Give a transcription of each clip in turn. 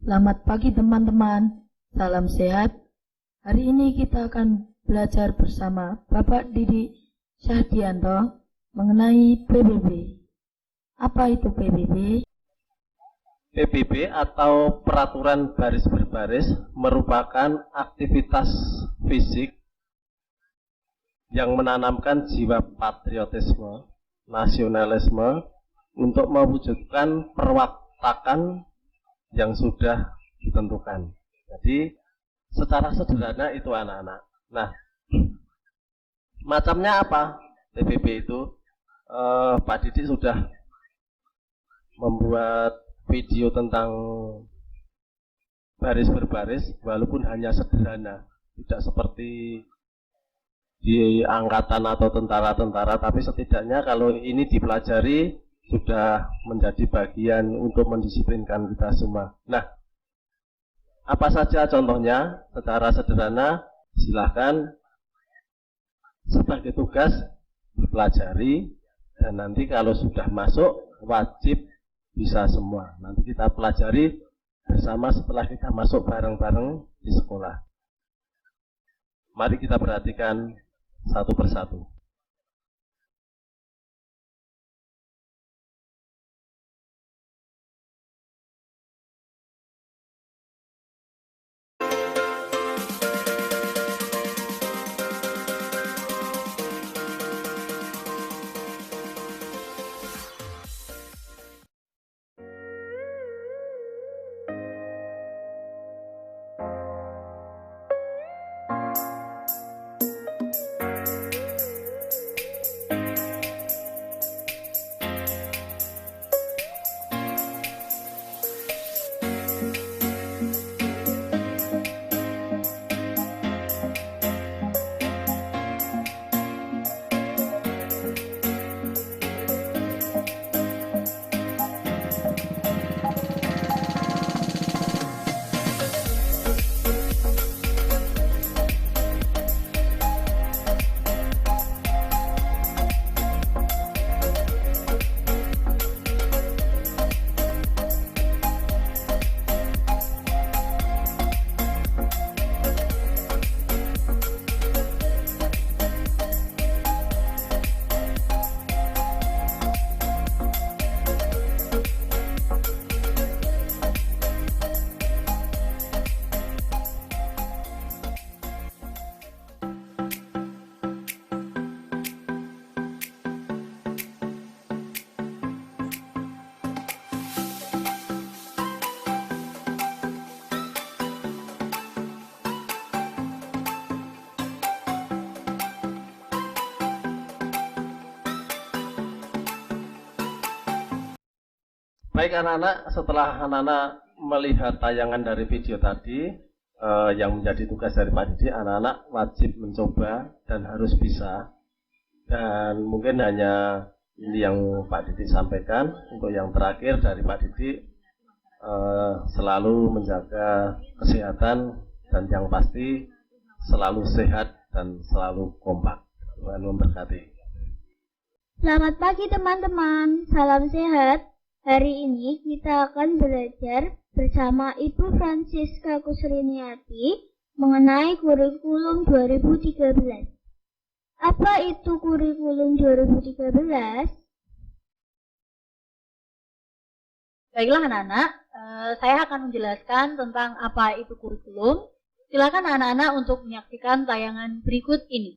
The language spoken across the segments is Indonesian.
Selamat pagi teman-teman, salam sehat. Hari ini kita akan belajar bersama Bapak Didik Syahdianto mengenai PBB. Apa itu PBB? PBB atau peraturan baris berbaris merupakan aktivitas fisik yang menanamkan jiwa patriotisme, nasionalisme untuk mewujudkan perwatakan yang sudah ditentukan. Jadi secara sederhana itu anak-anak. Nah, macamnya apa PBB itu? Pak Didik sudah membuat video tentang baris berbaris, walaupun hanya sederhana, tidak seperti di angkatan atau tentara-tentara, tapi setidaknya kalau ini dipelajari sudah menjadi bagian untuk mendisiplinkan kita semua. Nah, apa saja contohnya? Secara sederhana, silahkan sebagai tugas dipelajari, dan nanti kalau sudah masuk wajib bisa semua. Nanti kita pelajari bersama setelah kita masuk bareng-bareng di sekolah. Mari kita perhatikan satu persatu. Baik anak-anak, setelah anak-anak melihat tayangan dari video tadi yang menjadi tugas dari Pak Didik, anak-anak wajib mencoba dan harus bisa. Dan mungkin hanya ini yang Pak Didik sampaikan. Untuk yang terakhir dari Pak Didik, selalu menjaga kesehatan dan yang pasti selalu sehat dan selalu kompak. Tuhan memberkati. Selamat pagi teman-teman, salam sehat. Hari ini kita akan belajar bersama Ibu Francisca Kusriniati mengenai kurikulum 2013. Apa itu kurikulum 2013? Baiklah anak-anak, saya akan menjelaskan tentang apa itu kurikulum. Silakan anak-anak untuk menyaksikan tayangan berikut ini.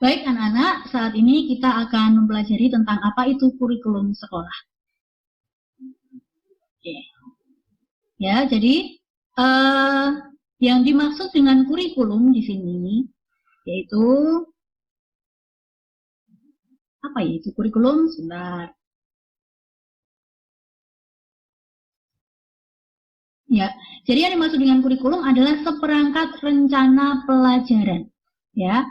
Baik anak-anak, saat ini kita akan mempelajari tentang apa itu kurikulum sekolah. Oke. Ya, jadi yang dimaksud dengan kurikulum di sini yaitu apa ya itu kurikulum? Sebentar. Ya, jadi yang dimaksud dengan kurikulum adalah seperangkat rencana pelajaran. Ya.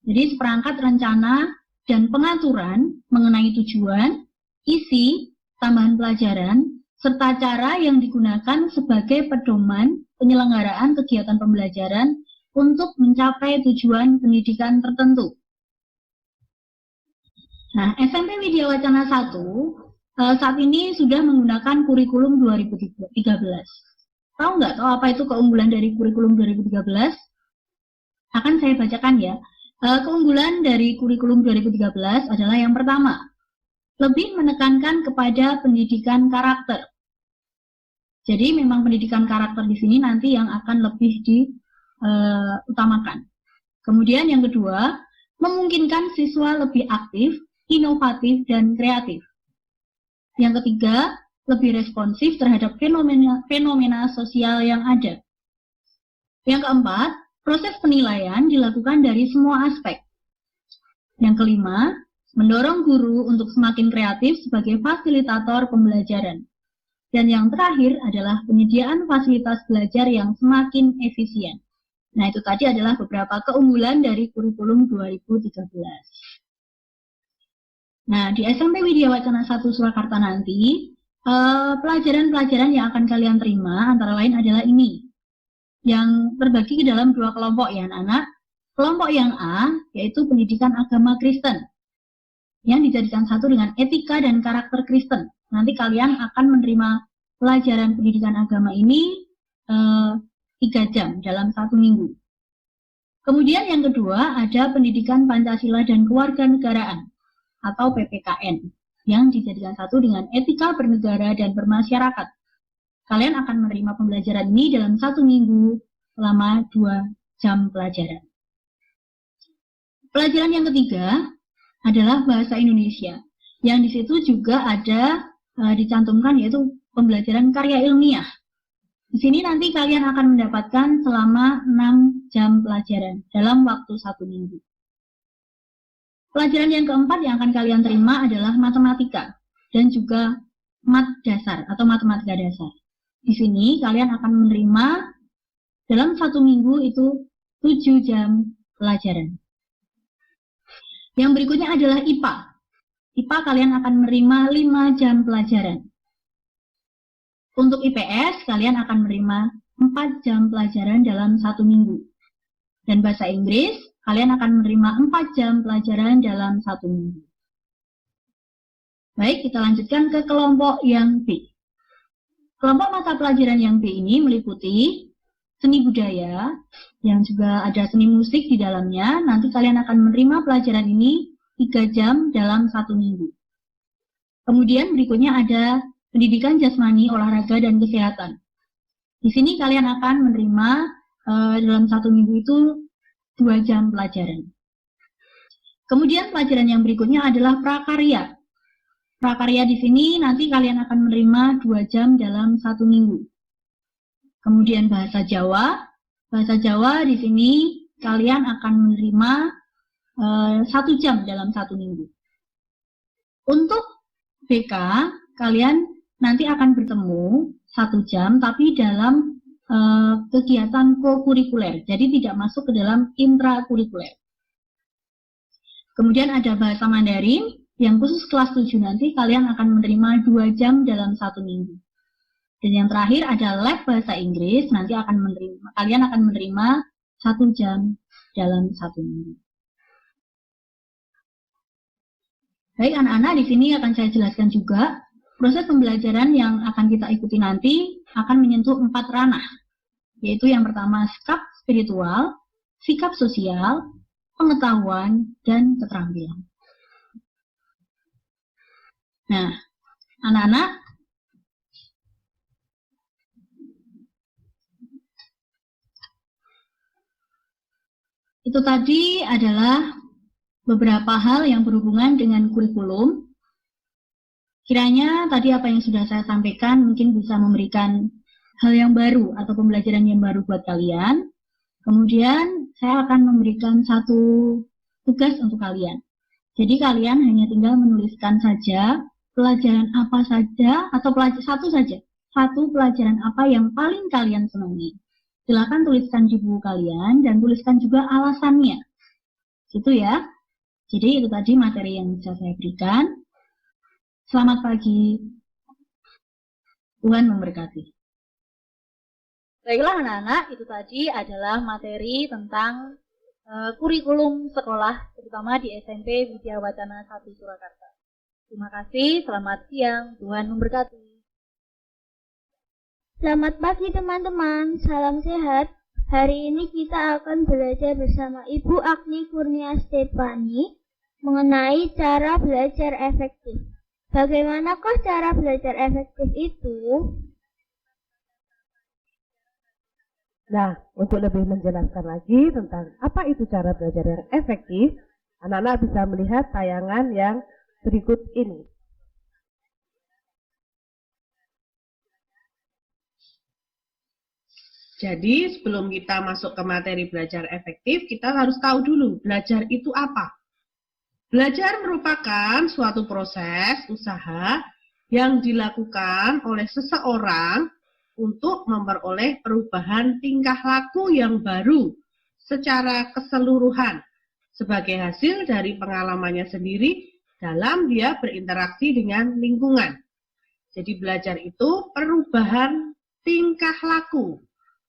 Jadi seperangkat rencana dan pengaturan mengenai tujuan, isi, tambahan pelajaran, serta cara yang digunakan sebagai pedoman penyelenggaraan kegiatan pembelajaran untuk mencapai tujuan pendidikan tertentu. Nah, SMP Widya Wacana 1 saat ini sudah menggunakan kurikulum 2013. Tahu nggak tahu apa itu keunggulan dari kurikulum 2013? Akan saya bacakan ya. Keunggulan dari kurikulum 2013 adalah yang pertama, lebih menekankan kepada pendidikan karakter. Jadi memang pendidikan karakter di sini nanti yang akan lebih diutamakan. Kemudian yang kedua, memungkinkan siswa lebih aktif, inovatif, dan kreatif. Yang ketiga, lebih responsif terhadap fenomena sosial yang ada. Yang keempat, proses penilaian dilakukan dari semua aspek. Yang kelima, mendorong guru untuk semakin kreatif sebagai fasilitator pembelajaran. Dan yang terakhir adalah penyediaan fasilitas belajar yang semakin efisien. Nah, itu tadi adalah beberapa keunggulan dari kurikulum 2013. Nah, di SMP Widya Wacana 1 Surakarta nanti, pelajaran-pelajaran yang akan kalian terima antara lain adalah ini. Yang terbagi ke dalam dua kelompok ya anak-anak. Kelompok yang A, yaitu pendidikan agama Kristen. Yang dijadikan satu dengan etika dan karakter Kristen. Nanti kalian akan menerima pelajaran pendidikan agama ini 3 jam dalam 1 minggu. Kemudian yang kedua ada pendidikan Pancasila dan Kewarganegaraan atau PPKN yang dijadikan satu dengan etika bernegara dan bermasyarakat. Kalian akan menerima pembelajaran ini dalam 1 minggu selama 2 jam pelajaran. Pelajaran yang ketiga adalah bahasa Indonesia. Yang di situ juga ada dicantumkan yaitu pembelajaran karya ilmiah. Di sini nanti kalian akan mendapatkan selama 6 jam pelajaran dalam waktu 1 minggu. Pelajaran yang keempat yang akan kalian terima adalah matematika dan juga mat dasar atau matematika dasar. Di sini kalian akan menerima dalam 1 minggu itu 7 jam pelajaran. Yang berikutnya adalah IPA. IPA kalian akan menerima 5 jam pelajaran. Untuk IPS, kalian akan menerima 4 jam pelajaran dalam 1 minggu. Dan bahasa Inggris, kalian akan menerima 4 jam pelajaran dalam 1 minggu. Baik, kita lanjutkan ke kelompok yang B. Kelompok mata pelajaran yang B ini meliputi seni budaya, yang juga ada seni musik di dalamnya. Nanti kalian akan menerima pelajaran ini 3 jam dalam 1 minggu. Kemudian berikutnya ada pendidikan jasmani, olahraga, dan kesehatan. Di sini kalian akan menerima dalam 1 minggu itu 2 jam pelajaran. Kemudian pelajaran yang berikutnya adalah prakarya. Prakarya di sini nanti kalian akan menerima 2 jam dalam 1 minggu. Kemudian bahasa Jawa. Bahasa Jawa di sini kalian akan menerima 1 jam dalam 1 minggu. Untuk BK, kalian nanti akan bertemu 1 jam, tapi dalam kegiatan kokurikuler. Jadi tidak masuk ke dalam intrakurikuler. Kemudian ada bahasa Mandarin, yang khusus kelas 7 nanti kalian akan menerima 2 jam dalam 1 minggu. Dan yang terakhir ada lab bahasa Inggris, nanti kalian akan menerima 1 jam dalam 1 minggu. Baik anak-anak, di sini akan saya jelaskan juga proses pembelajaran yang akan kita ikuti nanti akan menyentuh 4 ranah, yaitu yang pertama sikap spiritual, sikap sosial, pengetahuan, dan keterampilan. Nah, anak-anak, itu tadi adalah beberapa hal yang berhubungan dengan kurikulum. Kiranya tadi apa yang sudah saya sampaikan mungkin bisa memberikan hal yang baru atau pembelajaran yang baru buat kalian. Kemudian saya akan memberikan satu tugas untuk kalian. Jadi kalian hanya tinggal menuliskan saja pelajaran apa saja atau satu pelajaran apa yang paling kalian senangi. Silakan tuliskan di buku kalian dan tuliskan juga alasannya. Gitu ya. Jadi itu tadi materi yang bisa saya berikan. Selamat pagi. Tuhan memberkati. Baiklah anak-anak, itu tadi adalah materi tentang kurikulum sekolah, terutama di SMP Widya Wacana 1 Surakarta. Terima kasih, selamat siang. Tuhan memberkati. Selamat pagi teman-teman, salam sehat. Hari ini kita akan belajar bersama Ibu Agni Kurnia Stefani mengenai cara belajar efektif. Bagaimanakah cara belajar efektif itu? Nah, untuk lebih menjelaskan lagi tentang apa itu cara belajar yang efektif, anak-anak bisa melihat tayangan yang berikut ini. Jadi sebelum kita masuk ke materi belajar efektif, kita harus tahu dulu belajar itu apa. Belajar merupakan suatu proses usaha yang dilakukan oleh seseorang untuk memperoleh perubahan tingkah laku yang baru secara keseluruhan sebagai hasil dari pengalamannya sendiri dalam dia berinteraksi dengan lingkungan. Jadi belajar itu perubahan tingkah laku.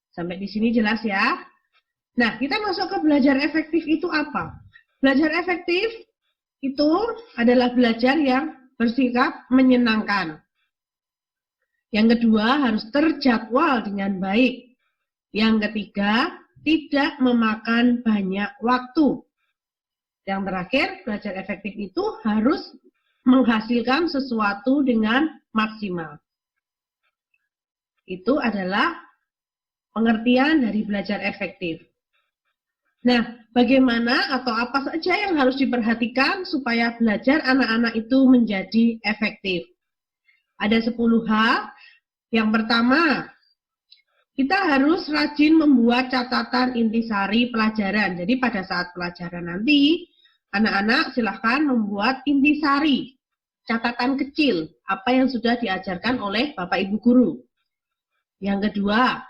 Sampai di sini jelas ya? Nah, kita masuk ke belajar efektif itu apa? Belajar efektif itu adalah belajar yang bersikap menyenangkan. Yang kedua, harus terjadwal dengan baik. Yang ketiga, tidak memakan banyak waktu. Yang terakhir, belajar efektif itu harus menghasilkan sesuatu dengan maksimal. Itu adalah pengertian dari belajar efektif. Nah, bagaimana atau apa saja yang harus diperhatikan supaya belajar anak-anak itu menjadi efektif? Ada 10 hal. Yang pertama, kita harus rajin membuat catatan intisari pelajaran. Jadi pada saat pelajaran nanti, anak-anak silahkan membuat intisari, catatan kecil, apa yang sudah diajarkan oleh Bapak Ibu Guru. Yang kedua,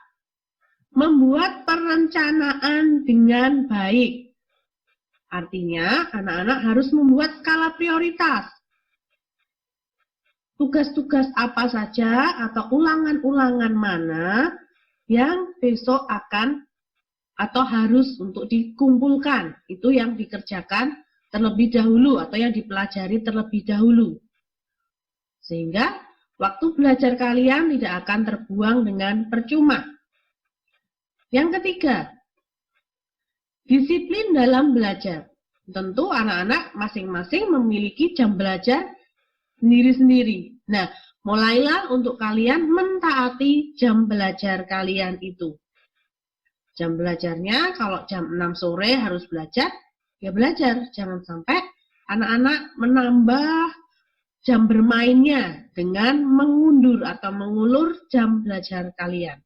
membuat perencanaan dengan baik. Artinya, anak-anak harus membuat skala prioritas. Tugas-tugas apa saja atau ulangan-ulangan mana yang besok akan atau harus untuk dikumpulkan. Itu yang dikerjakan terlebih dahulu atau yang dipelajari terlebih dahulu. Sehingga waktu belajar kalian tidak akan terbuang dengan percuma. Yang ketiga, disiplin dalam belajar. Tentu anak-anak masing-masing memiliki jam belajar sendiri-sendiri. Nah, mulailah untuk kalian mentaati jam belajar kalian itu. Jam belajarnya kalau jam 6 sore harus belajar, ya belajar. Jangan sampai anak-anak menambah jam bermainnya dengan mengundur atau mengulur jam belajar kalian.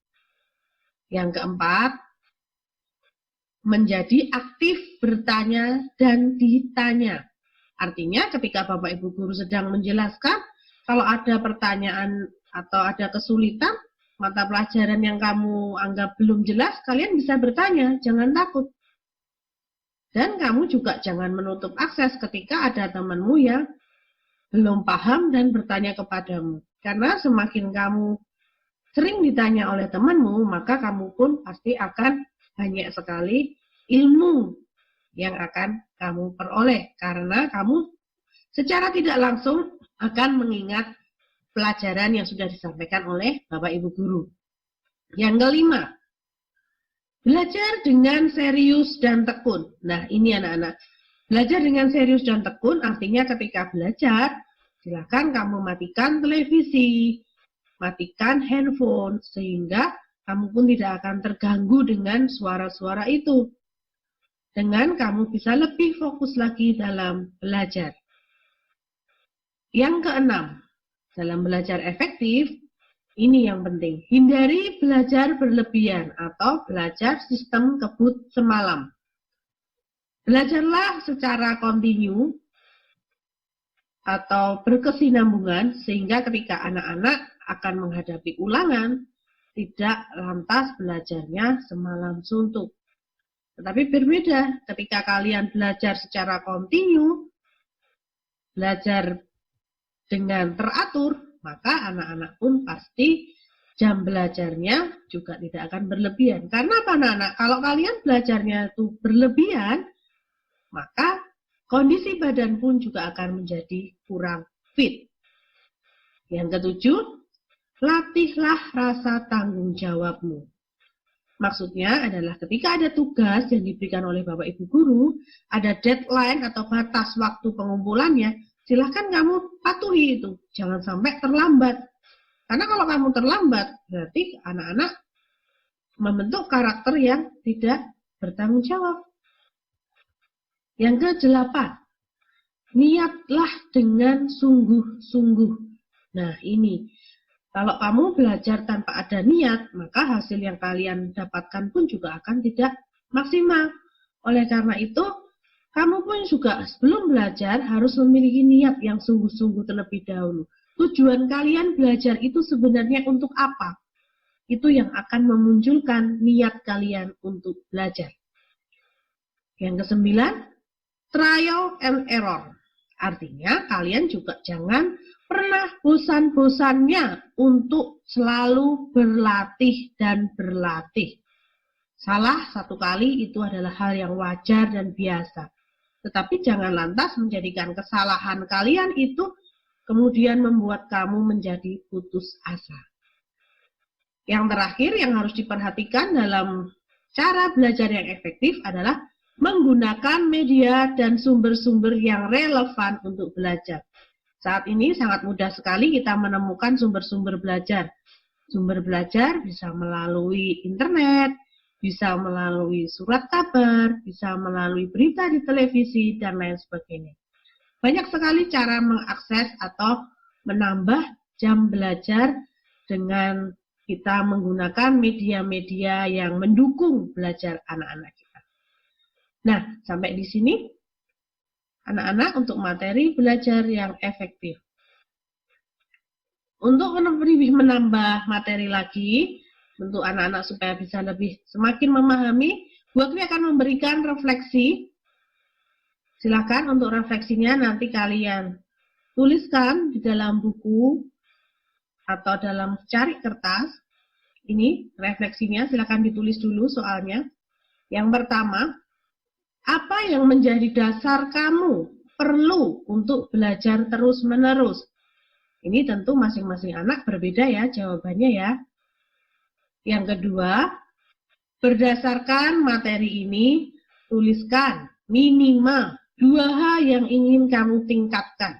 Yang keempat, menjadi aktif bertanya dan ditanya. Artinya ketika Bapak Ibu Guru sedang menjelaskan, kalau ada pertanyaan atau ada kesulitan, mata pelajaran yang kamu anggap belum jelas, kalian bisa bertanya, jangan takut. Dan kamu juga jangan menutup akses ketika ada temanmu yang belum paham dan bertanya kepadamu. Karena semakin kamu sering ditanya oleh temanmu, maka kamu pun pasti akan banyak sekali ilmu yang akan kamu peroleh. Karena kamu secara tidak langsung akan mengingat pelajaran yang sudah disampaikan oleh Bapak Ibu Guru. Yang kelima, belajar dengan serius dan tekun. Nah, ini anak-anak. Belajar dengan serius dan tekun artinya ketika belajar, silakan kamu matikan televisi, matikan handphone, sehingga kamu pun tidak akan terganggu dengan suara-suara itu. Dengan kamu bisa lebih fokus lagi dalam belajar. Yang keenam, dalam belajar efektif, ini yang penting. Hindari belajar berlebihan atau belajar sistem kebut semalam. Belajarlah secara kontinu atau berkesinambungan sehingga ketika anak-anak akan menghadapi ulangan, tidak lantas belajarnya semalam suntuk. Tetapi berbeda ketika kalian belajar secara kontinu, belajar dengan teratur, maka anak-anak pun pasti jam belajarnya juga tidak akan berlebihan. Karena apa anak-anak? Kalau kalian belajarnya itu berlebihan, maka kondisi badan pun juga akan menjadi kurang fit. Yang ketujuh, latihlah rasa tanggung jawabmu. Maksudnya adalah ketika ada tugas yang diberikan oleh Bapak Ibu Guru, ada deadline atau batas waktu pengumpulannya, silahkan kamu patuhi itu. Jangan sampai terlambat. Karena kalau kamu terlambat, berarti anak-anak membentuk karakter yang tidak bertanggung jawab. Yang ke-8, niatlah dengan sungguh-sungguh. Nah ini, kalau kamu belajar tanpa ada niat, maka hasil yang kalian dapatkan pun juga akan tidak maksimal. Oleh karena itu, kamu pun juga sebelum belajar harus memiliki niat yang sungguh-sungguh terlebih dahulu. Tujuan kalian belajar itu sebenarnya untuk apa? Itu yang akan memunculkan niat kalian untuk belajar. Yang ke-9, trial and error. Artinya kalian juga jangan pernah bosan-bosannya untuk selalu berlatih dan berlatih. Salah satu kali itu adalah hal yang wajar dan biasa. Tetapi jangan lantas menjadikan kesalahan kalian itu kemudian membuat kamu menjadi putus asa. Yang terakhir yang harus diperhatikan dalam cara belajar yang efektif adalah menggunakan media dan sumber-sumber yang relevan untuk belajar. Saat ini sangat mudah sekali kita menemukan sumber-sumber belajar. Sumber belajar bisa melalui internet, bisa melalui surat kabar, bisa melalui berita di televisi, dan lain sebagainya. Banyak sekali cara mengakses atau menambah jam belajar dengan kita menggunakan media-media yang mendukung belajar anak-anak kita. Nah, sampai di sini anak-anak untuk materi belajar yang efektif. Untuk lebih menambah materi lagi, untuk anak-anak supaya bisa lebih semakin memahami, Bu Akni akan memberikan refleksi. Silakan untuk refleksinya nanti kalian tuliskan di dalam buku atau dalam cari kertas. Ini refleksinya, silakan ditulis dulu soalnya. Yang pertama, apa yang menjadi dasar kamu perlu untuk belajar terus-menerus? Ini tentu masing-masing anak berbeda ya jawabannya ya. Yang kedua, berdasarkan materi ini, tuliskan minimal 2 hal yang ingin kamu tingkatkan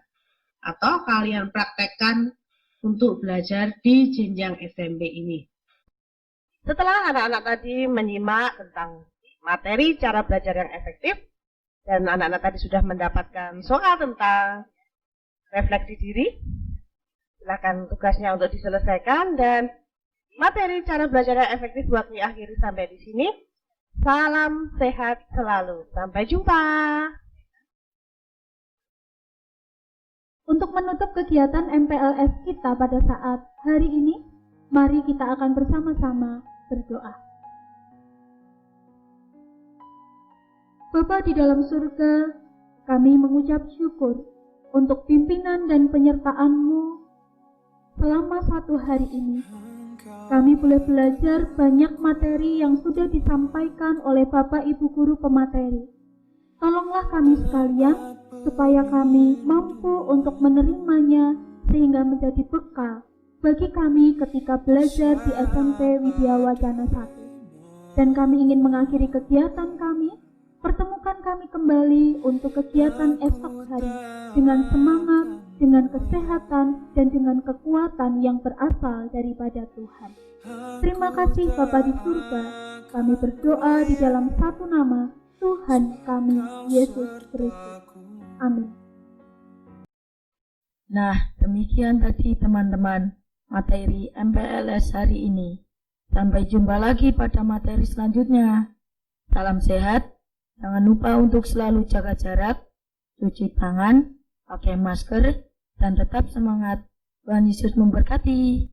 atau kalian praktekkan untuk belajar di jenjang SMP ini. Setelah anak-anak tadi menyimak tentang materi cara belajar yang efektif, dan anak-anak tadi sudah mendapatkan soal tentang refleksi diri, silakan tugasnya untuk diselesaikan, dan materi cara belajar yang efektif buat diakhiri sampai di sini. Salam sehat selalu. Sampai jumpa. Untuk menutup kegiatan MPLS kita pada saat hari ini, mari kita akan bersama-sama berdoa. Bapa di dalam surga, kami mengucap syukur untuk pimpinan dan penyertaan-Mu selama 1 hari ini. Kami boleh belajar banyak materi yang sudah disampaikan oleh Bapak Ibu Guru pemateri. Tolonglah kami sekalian supaya kami mampu untuk menerimanya sehingga menjadi bekal bagi kami ketika belajar di SMP Widya Wacana 1. Dan kami ingin mengakhiri kegiatan kami, pertemukan kami kembali untuk kegiatan esok hari dengan semangat, dengan kesehatan, dan dengan kekuatan yang berasal daripada Tuhan. Terima kasih Bapa di surga, kami berdoa di dalam satu nama, Tuhan kami, Yesus Kristus. Amin. Nah, demikian tadi teman-teman materi MPLS hari ini. Sampai jumpa lagi pada materi selanjutnya. Salam sehat. Jangan lupa untuk selalu jaga jarak, cuci tangan, pakai masker, dan tetap semangat. Tuhan Yesus memberkati.